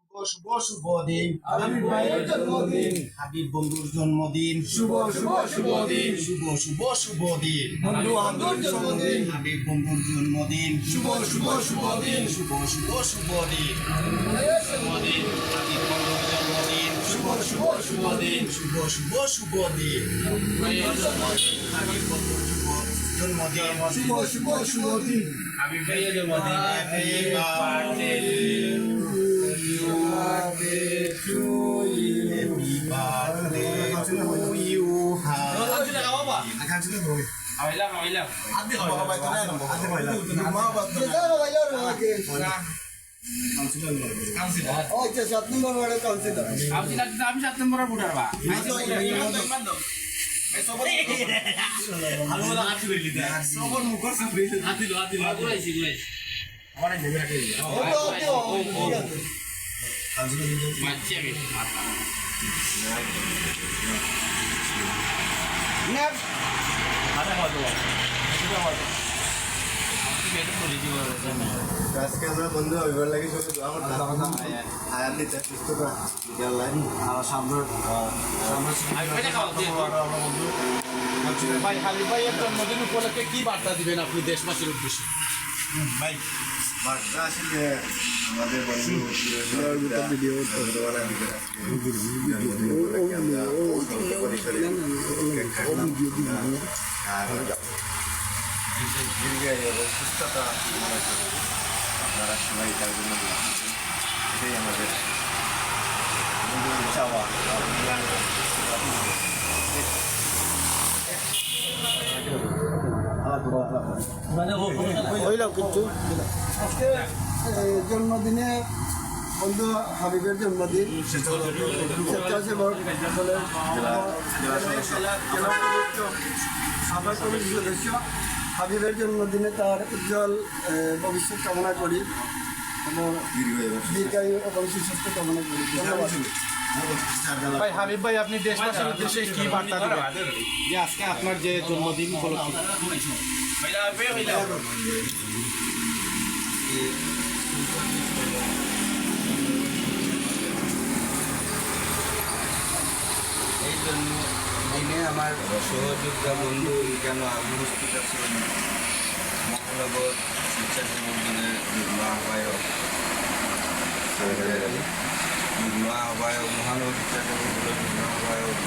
শুভ শুভ দিন হাবিব ভাইয়ের জন্মদিন। হাবিব বন্ধুর জন্মদিন শুভ শুভ শুভ দিন। শুভ শুভ শুভ দিন বন্ধু বান্ধব জন্মদিন। হাবিব বন্ধুর জন্মদিন শুভ শুভ শুভ দিন। শুভ শুভ শুভ দিন ভাইয়ের জন্মদিন। হাবিব বন্ধুর জন্মদিন শুভ শুভ শুভ দিন। শুভ শুভ শুভ দিন ভাইয়ের জন্মদিন। হাবিব বন্ধুর জন্মদিন শুভ শুভ শুভ দিন। হাবিব ভাইয়ের জন্মদিন happy birthday happy birthday to you আচ্ছা 7 নম্বর ওয়ার্ডের কাউন্সিলর। আমি 7 নম্বরের ভোটার বা আজকে আমরা বন্ধু হইবার লাগে সবাই দোয়া করতাম আয়াত দিতে সুস্থ করে গেলেন আর সামনে ভাই হাবিব ভাইয়ের জন্মদিন উপলক্ষে কি বার্তা দিবেন আপনি দেশবাসীর উদ্দেশ্যে? ভাই বার্তা আসলে আমাদের বন্ধু ভিডিও সুস্থতা আপনারা সবাই তার জন্য এটাই আমাদের চাওয়া আজকে জন্মদিনে বন্ধু হাবিবের জন্মদিন। স্বেচ্ছাসেবক সভা কমিটির সদস্য হাবিবের জন্মদিনে তার উজ্জ্বল ভবিষ্যৎ কামনা করি এবং দীর্ঘায়ু এবং সুস্বাস্থ্য কামনা করি। ধন্যবাদ। ভাই হাবিব ভাই আপনি দেশবাসীর উদ্দেশ্যে কি বার্তা দিবেন যে আজকে আপনার যে জন্মদিন উপলক্ষে? এই জন্য দিনে আমার সহযোগিতা বন্ধু কেন উপস্থিত আছেন মহানগর স্বেচ্ছাসেবক দলের যুগ্ম আহ্বায়ক মহানগর স্বেচ্ছাসেবক দলের যুগ্ম আহ্বায়ক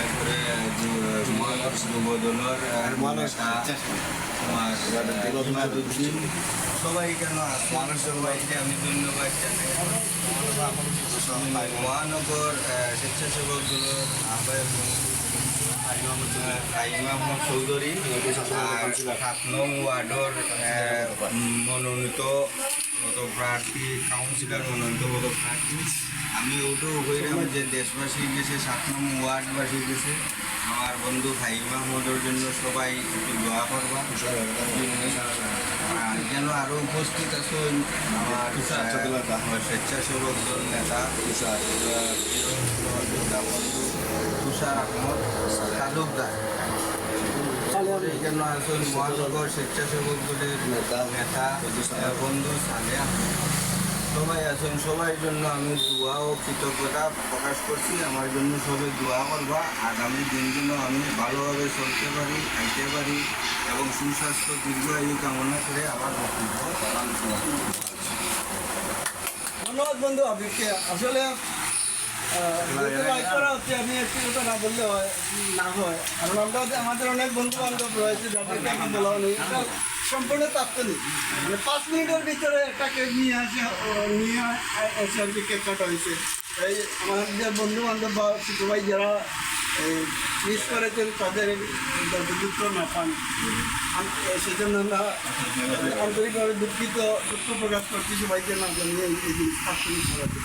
এরপরে মহানগর যুব দলের ইমাদুদ্দিন সবাই কেন মানুষ সবাইকে আমি ধন্যবাদ জানাই। মহানগর স্বেচ্ছাসেবক দলের আহ্বায়ক ফাহিম আহমদ চৌধুরী 7 নং ওয়ার্ডর মনোনীত প্রার্থী কাউন্সিলর মনোনীত প্রার্থী আমি ওটাও হইলাম যে দেশবাসী গেছে 7 নং ওয়ার্ডবাসী গেছে আমার বন্ধু ফাহিম আহমদের জন্য সবাই একটু দোয়া করবা যেন আরও উপস্থিত আছেন আমার স্বেচ্ছাসেবক দল নেতা বন্ধু তুষার আহমদ তালুকদার যেন আছেন মহানগর স্বেচ্ছাসেবক দলের নেতা বন্ধু সালে সবাই আছেন। সবাই জন্য আমি দোয়া ও কৃতজ্ঞতা প্রকাশ করছি। আমার জন্য সবাই দোয়া করবা আগামী দিনগুলো আমি ভালোভাবে চলতে পারি খাইতে পারি এবং সুস্বাস্থ্য দীর্ঘায়ু কামনা করে আবার বক্তব্য পালন করা। ধন্যবাদ বন্ধু হাবিবকে। আসলে করা হচ্ছে আমি একটু কথা না বললে হয় না হয়, কারণ আমরা আমাদের অনেক বন্ধু বান্ধব রয়েছে যাদেরকে আমি বলা নেই, এটা সম্পূর্ণ তাৎক্ষণিক মানে 5 মিনিটের ভিতরে একটা কেক নিয়ে এসে আর কি কেক কাটা হয়েছে। এই আমাদের বন্ধু বান্ধব বা সবাই যারা মিস করেছেন তাদের যুক্ত না পান, সেজন্য আমরা আন্তরিকভাবে দুঃখ প্রকাশ করছি সবাইকে না জানিয়ে এই জিনিস তাৎক্ষণিক করাতে।